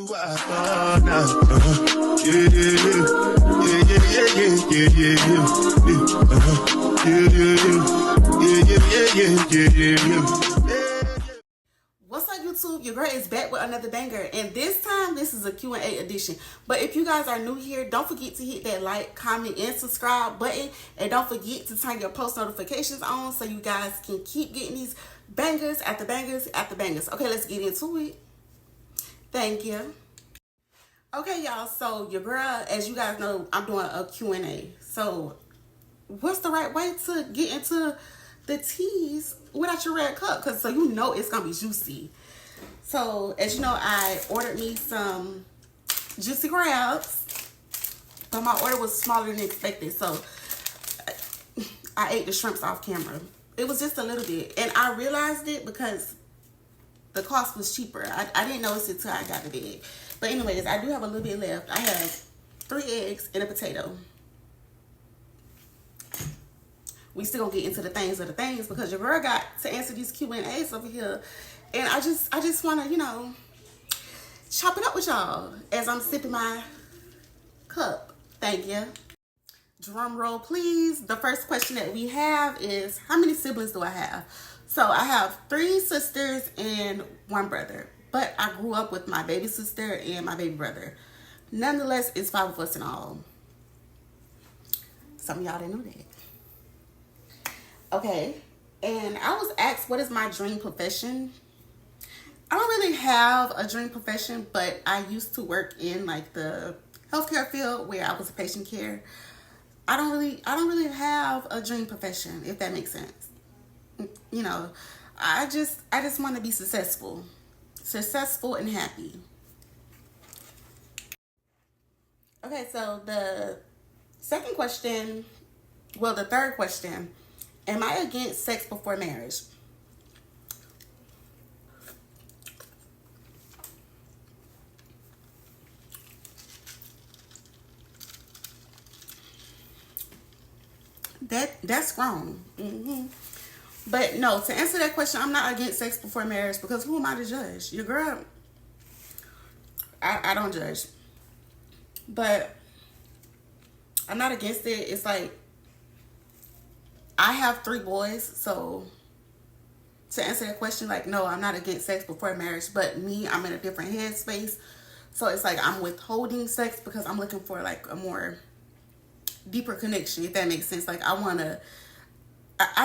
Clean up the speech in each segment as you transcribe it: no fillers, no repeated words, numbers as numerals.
What's up, YouTube? Your girl is back with another banger, and this time this is a Q&A edition. But if you guys are new here, don't forget to hit that like, comment, and subscribe button, and don't forget to turn your post notifications on so you guys can keep getting these bangers after bangers after bangers. Okay, let's get into it. Thank you. Okay, y'all, so your girl, as you guys know, I'm doing a Q&A. So what's the right way to get into the teas without your red cup? Because so you know it's gonna be juicy. So as you know, I ordered me some juicy crabs, but my order was smaller than expected, so I ate the shrimps off camera. It was just a little bit, and I realized it because the cost was cheaper. I didn't notice it till I got the bag. But anyways, I do have a little bit left. I have 3 eggs and a potato. We still gonna get into the things of the things because your girl got to answer these Q&As over here, and I just want to, you know, chop it up with y'all as I'm sipping my cup. Thank you. Drum roll, please. The first question that we have is, how many siblings do I have? So I have 3 sisters and 1 brother, but I grew up with my baby sister and my baby brother. Nonetheless, it's 5 of us in all. Some of y'all didn't know that. Okay, and I was asked, what is my dream profession? I don't really have a dream profession, but I used to work in like the healthcare field where I was a patient care. I don't really have a dream profession, if that makes sense. You know, I just want to be successful and happy. Okay, so the second question, well, the third question, am I against sex before marriage? That's wrong. But no, to answer that question, I'm not against sex before marriage because who am I to judge? Your girl, I don't judge. But I'm not against it. It's like, I have 3 boys, so to answer that question, like, no, I'm not against sex before marriage, but me, I'm in a different headspace. So it's like I'm withholding sex because I'm looking for like a more deeper connection, if that makes sense. Like I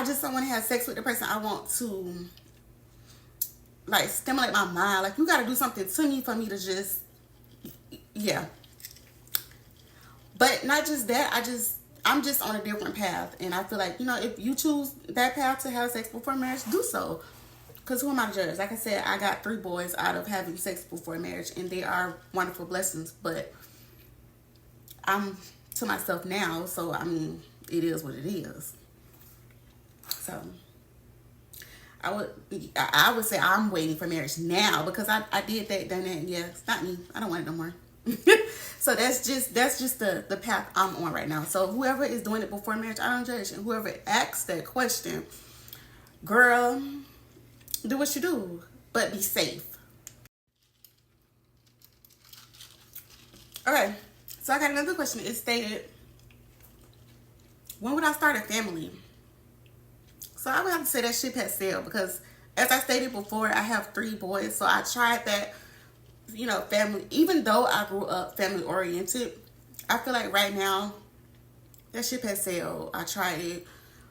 just don't want to have sex with the person. I want to like stimulate my mind. Like you got to do something to me for me to just, yeah. But not just that, I'm just on a different path, and I feel like, you know, if you choose that path to have sex before marriage, do so. Because who am I to judge? Like I said, I got 3 boys out of having sex before marriage, and they are wonderful blessings. But I'm to myself now, so I mean, it is what it is. So I would say I'm waiting for marriage now because I did that, done that, and yeah, it's not me. I don't want it no more. So that's just the path I'm on right now. So whoever is doing it before marriage, I don't judge. And whoever asks that question, girl, do what you do, but be safe. Okay, so I got another question. It stated, when would I start a family? So I would have to say that ship has sailed because, as I stated before, I have 3 boys. So I tried that, you know, family. Even though I grew up family oriented, I feel like right now that ship has sailed. I tried it,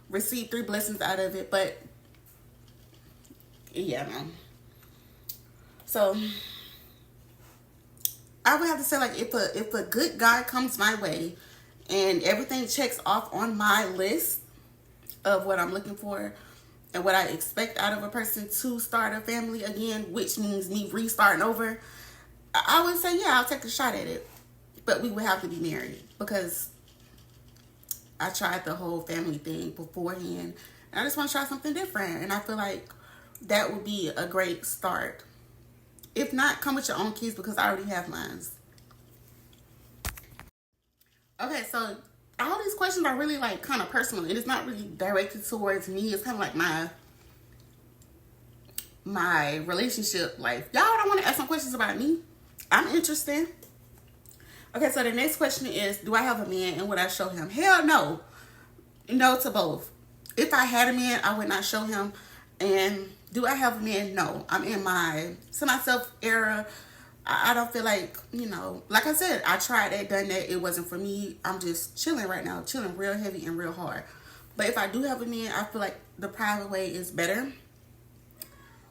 received 3 blessings out of it, but yeah, man. So I would have to say, like, if a good guy comes my way and everything checks off on my list of what I'm looking for and what I expect out of a person to start a family again, which means me restarting over, I would say, yeah, I'll take a shot at it. But we would have to be married because I tried the whole family thing beforehand. And I just want to try something different. And I feel like that would be a great start. If not, come with your own kids because I already have mine. Okay, so all these questions are really like kind of personal. And it's not really directed towards me. It's kind of like my relationship life. Y'all don't want to ask some questions about me? I'm interested. Okay, so the next question is, do I have a man and would I show him? Hell no. No to both. If I had a man, I would not show him. And do I have a man? No. I'm in my to myself era. I don't feel like, you know, like I said, I tried that, done that. It wasn't for me. I'm just chilling right now, chilling real heavy and real hard. But if I do have a man, I feel like the private way is better.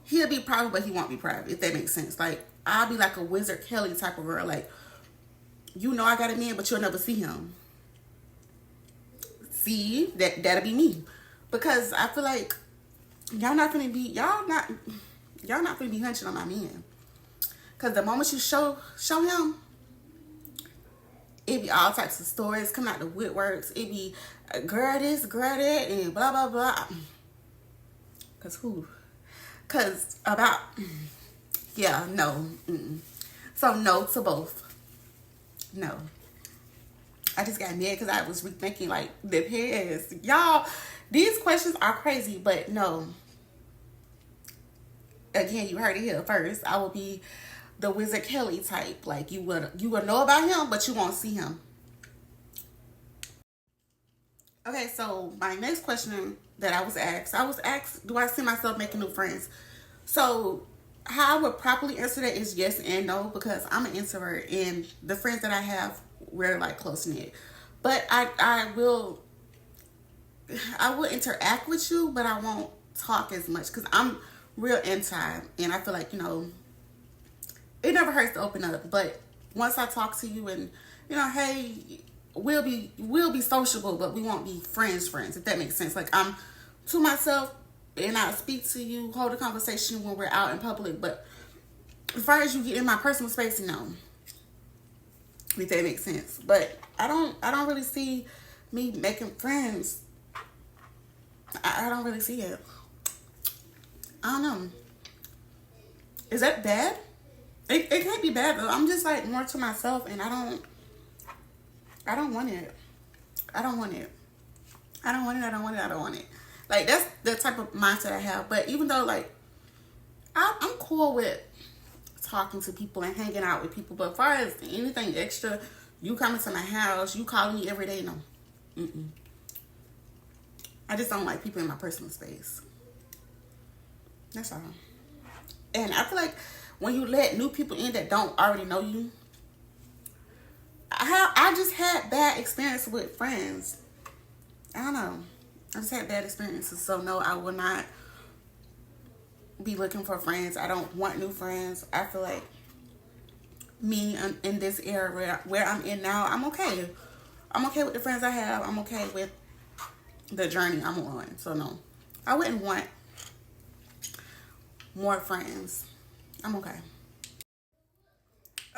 He'll be private, but he won't be private, if that makes sense. Like, I'll be like a Wizard Kelly type of girl. Like, you know I got a man, but you'll never see him. See, that'll be me. Because I feel like y'all not gonna be hunching on my man. Cause the moment you show him, it be all types of stories come out the woodworks. It be girl this, girl that, and blah blah blah. Cause about yeah, no. So no to both. No. I just got mad because I was rethinking like the past. Y'all, these questions are crazy, but no. Again, you heard it here first. I will be the Wizard Kelly type. Like you would know about him, but you won't see him. Okay, so my next question that I was asked, do I see myself making new friends? So how I would properly answer that is yes and no, because I'm an introvert and the friends that I have, we're like close knit. But I will interact with you, but I won't talk as much because I'm real anti, and I feel like, you know, it never hurts to open up. But once I talk to you and, you know, hey, we'll be sociable, but we won't be friends, if that makes sense. Like, I'm to myself and I speak to you, hold a conversation when we're out in public, but as far as you get in my personal space, no. If that makes sense. But I don't really see me making friends. I don't really see it. I don't know. Is that bad? It can't be bad though. I'm just like more to myself, and I don't want it. I don't want it. I don't want it. Like, that's the type of mindset I have. But even though, like, I'm cool with talking to people and hanging out with people, but as far as anything extra, you coming to my house, you calling me every day, no. I just don't like people in my personal space. That's all. And I feel like when you let new people in that don't already know you, I just had bad experience with friends. I don't know. I just had bad experiences. So no, I will not be looking for friends. I don't want new friends. I feel like me in this era where I'm in now, I'm okay. I'm okay with the friends I have. I'm okay with the journey I'm on. So no, I wouldn't want more friends. I'm okay.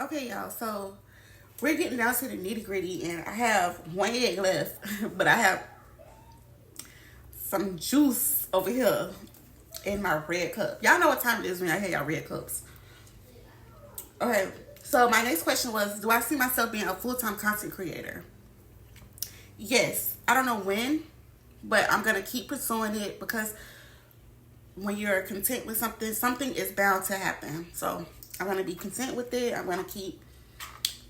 Okay, y'all. So we're getting down to the nitty gritty, and I have one egg left, but I have some juice over here in my red cup. Y'all know what time it is when I have y'all red cups. Okay, so my next question was, do I see myself being a full-time content creator? Yes. I don't know when, but I'm going to keep pursuing it, because when you're content with something is bound to happen. So I'm going to be content with it. I'm going to keep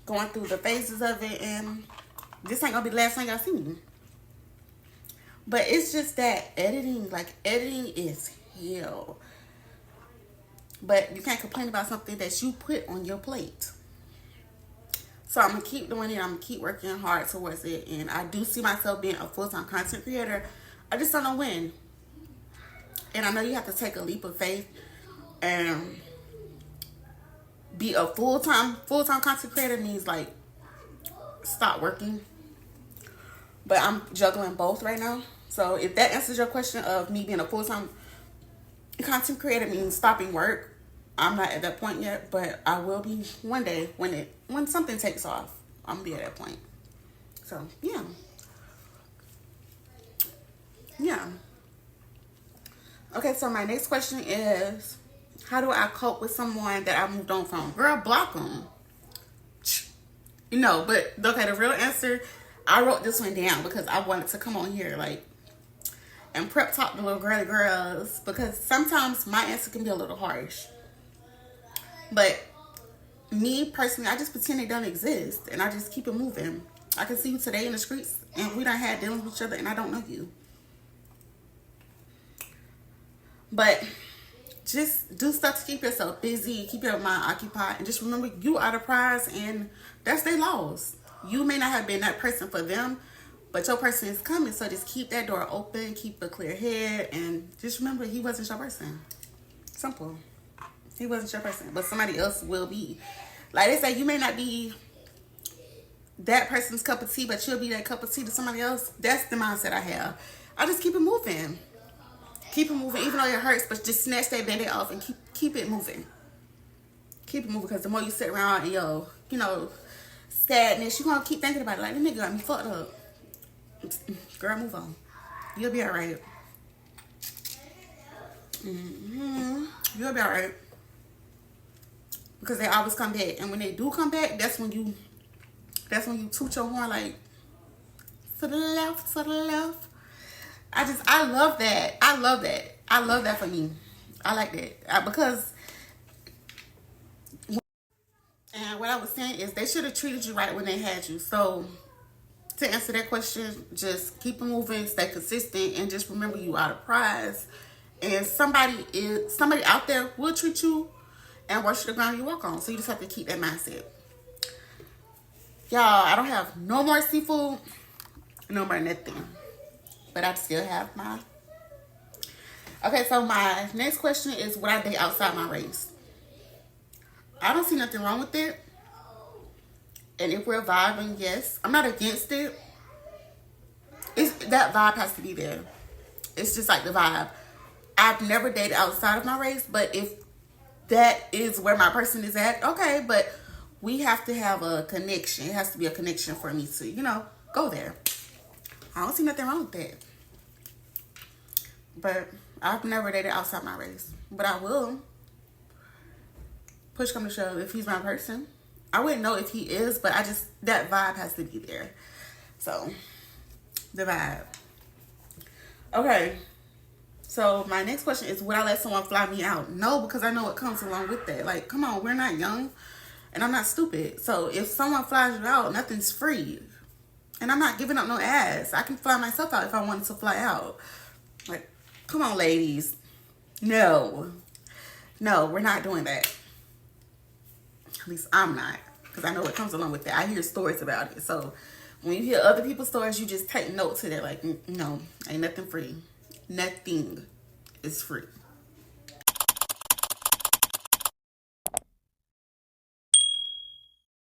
going through the phases of it, and this ain't going to be the last thing I see. But it's just that editing is hell. But you can't complain about something that you put on your plate. So I'm going to keep doing it. I'm going to keep working hard towards it. And I do see myself being a full-time content creator. I just don't know when. And I know you have to take a leap of faith and be a full-time content creator. Means like stop working. But I'm juggling both right now. So if that answers your question of me being a full-time content creator means stopping work, I'm not at that point yet, but I will be one day when something takes off. I'm gonna be at that point. So yeah. Okay, so my next question is, how do I cope with someone that I moved on from? Girl, block them. No, but okay, the real answer, I wrote this one down because I wanted to come on here and prep talk the little girly girls, because sometimes my answer can be a little harsh. But me personally, I just pretend they don't exist, and I just keep it moving. I can see you today in the streets, and we done had dealings with each other, and I don't know you. But just do stuff to keep yourself busy, keep your mind occupied, and just remember you are the prize, and that's their loss. You may not have been that person for them, but your person is coming, so just keep that door open, keep a clear head, and just remember he wasn't your person. Simple. He wasn't your person, but somebody else will be. Like they say, you may not be that person's cup of tea, but you'll be that cup of tea to somebody else. That's the mindset I have. I just keep it moving. Keep it moving, even though it hurts, but just snatch that band-aid off and keep it moving. Keep it moving, because the more you sit around and sadness, you're gonna keep thinking about it. Like, this nigga got me fucked up. Girl, move on. You'll be alright. You'll be alright. Because they always come back, and when they do come back, that's when you toot your horn like to the left, to the left. I love that. I love that for me. I like that because. And what I was saying is they should have treated you right when they had you. So to answer that question, just keep it moving, stay consistent, and just remember you are the prize. And somebody out there will treat you and worship the ground you walk on. So you just have to keep that mindset. Y'all, I don't have no more seafood, no more nothing. But I still have my. Okay, so my next question is, would I date outside my race? I don't see nothing wrong with it. And if we're vibing, yes. I'm not against it. That vibe has to be there. It's just like the vibe. I've never dated outside of my race, but if that is where my person is at, okay, but we have to have a connection. It has to be a connection for me to, go there. I don't see nothing wrong with that. But I've never dated outside my race. But I will. Push come to shove, if he's my person. I wouldn't know if he is, but that vibe has to be there. So, the vibe. Okay. So, my next question is, would I let someone fly me out? No, because I know what comes along with that. Like, come on, we're not young, and I'm not stupid. So, if someone flies you out, nothing's free. And I'm not giving up no ass. I can fly myself out if I wanted to fly out. Like, come on, ladies. No, we're not doing that. At least I'm not, because I know what comes along with that. I hear stories about it. So when you hear other people's stories, you just take note to that. Like, no, ain't nothing free. Nothing is free.